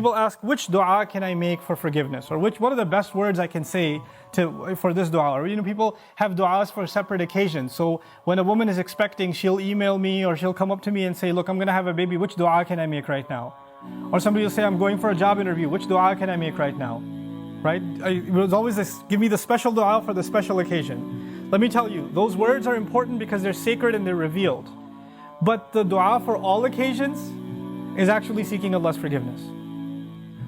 People ask, which dua can I make for forgiveness? Or what are the best words I can say for this dua? Or people have duas for separate occasions. So when a woman is expecting, she'll email me or she'll come up to me and say, look, I'm going to have a baby. Which dua can I make right now? Or somebody will say, I'm going for a job interview. Which dua can I make right now? Right? It was always this, give me the special dua for the special occasion. Let me tell you, those words are important because they're sacred and they're revealed. But the dua for all occasions is actually seeking Allah's forgiveness.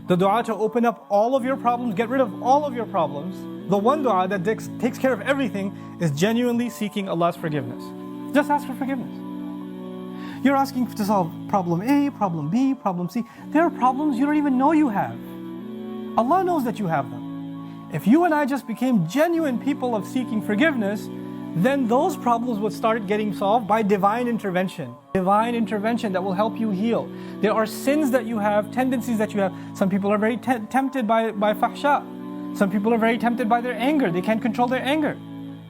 The dua to open up all of your problems, get rid of all of your problems, the one dua that takes care of everything is genuinely seeking Allah's forgiveness. Just ask for forgiveness. You're asking to solve problem A, problem B, problem C. There are problems you don't even know you have. Allah knows that you have them. If you and I just became genuine people of seeking forgiveness, then those problems would start getting solved by divine intervention. Divine intervention that will help you heal. There are sins that you have, tendencies that you have. Some people are very tempted by fahsha. Some people are very tempted by their anger. They can't control their anger.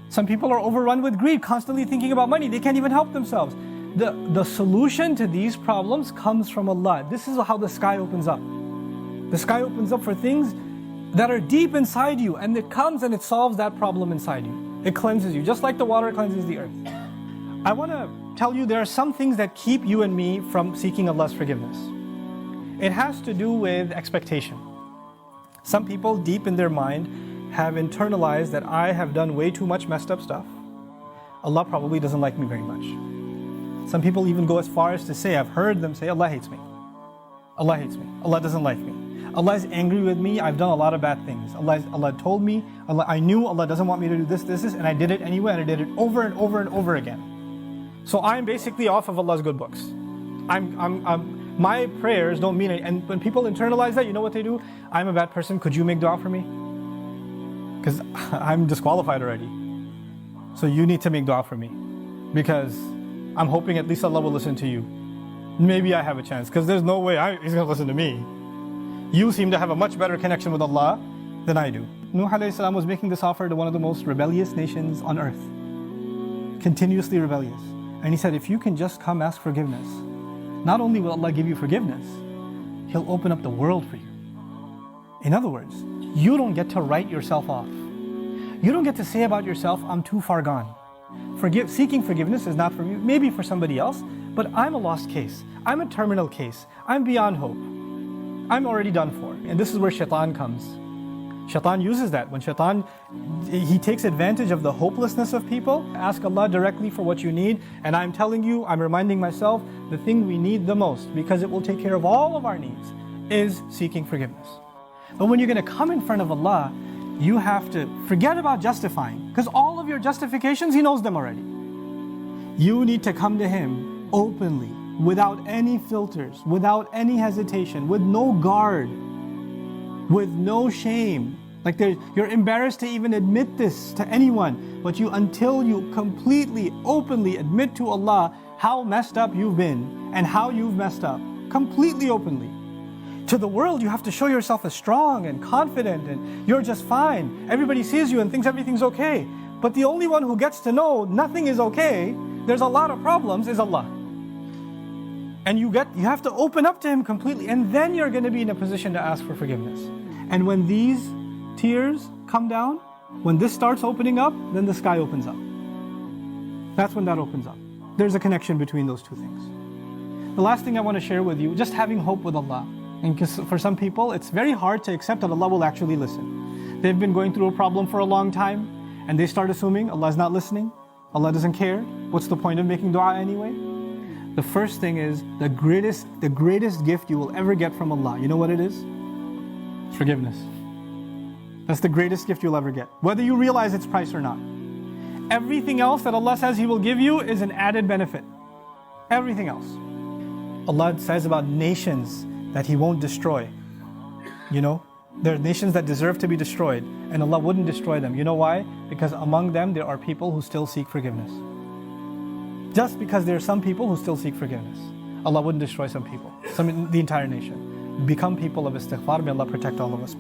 Some people are overrun with greed, constantly thinking about money. They can't even help themselves. The solution to these problems comes from Allah. This is how the sky opens up. The sky opens up for things that are deep inside you, and it comes and it solves that problem inside you. It cleanses you, just like the water cleanses the earth. I want to tell you there are some things that keep you and me from seeking Allah's forgiveness. It has to do with expectation. Some people deep in their mind have internalized that I have done way too much messed up stuff. Allah probably doesn't like me very much. Some people even go as far as to say, I've heard them say, Allah hates me. Allah hates me. Allah doesn't like me. Allah is angry with me. I've done a lot of bad things. Allah told me, I knew Allah doesn't want me to do this, and I did it anyway, and I did it over and over and over again. So I'm basically off of Allah's good books. My prayers don't mean it. And when people internalize that, you know what they do? I'm a bad person. Could you make dua for me? Because I'm disqualified already. So you need to make dua for me. Because I'm hoping at least Allah will listen to you. Maybe I have a chance. Because there's no way He's going to listen to me. You seem to have a much better connection with Allah than I do. Nuh alayhi salam was making this offer to one of the most rebellious nations on earth. Continuously rebellious. And he said, if you can just come ask forgiveness, not only will Allah give you forgiveness, He'll open up the world for you. In other words, you don't get to write yourself off. You don't get to say about yourself, I'm too far gone. Seeking forgiveness is not for you, maybe for somebody else, but I'm a lost case. I'm a terminal case. I'm beyond hope. I'm already done for. And this is where shaitan comes. Shaitan uses that. When shaitan, he takes advantage of the hopelessness of people. Ask Allah directly for what you need. And I'm telling you, I'm reminding myself, the thing we need the most, because it will take care of all of our needs, is seeking forgiveness. But when you're going to come in front of Allah, you have to forget about justifying, because all of your justifications, He knows them already. You need to come to Him openly, without any filters, without any hesitation, with no guard, with no shame. Like you're embarrassed to even admit this to anyone, but until you completely, openly admit to Allah how messed up you've been and how you've messed up, completely openly. To the world, you have to show yourself as strong and confident and you're just fine. Everybody sees you and thinks everything's okay. But the only one who gets to know nothing is okay, there's a lot of problems, is Allah. And you have to open up to Him completely, and then you're going to be in a position to ask for forgiveness. And when these tears come down, when this starts opening up, then the sky opens up. That's when that opens up. There's a connection between those two things. The last thing I want to share with you, just having hope with Allah. And because for some people, it's very hard to accept that Allah will actually listen. They've been going through a problem for a long time, and they start assuming Allah is not listening, Allah doesn't care. What's the point of making dua anyway? The first thing is, the greatest gift you will ever get from Allah. You know what it is? It's forgiveness. That's the greatest gift you'll ever get, whether you realize its price or not. Everything else that Allah says He will give you is an added benefit. Everything else. Allah says about nations that He won't destroy. There are nations that deserve to be destroyed, and Allah wouldn't destroy them. You know why? Because among them there are people who still seek forgiveness. Just because there are some people who still seek forgiveness, Allah wouldn't destroy some people, the entire nation. Become people of istighfar. May Allah protect all of us.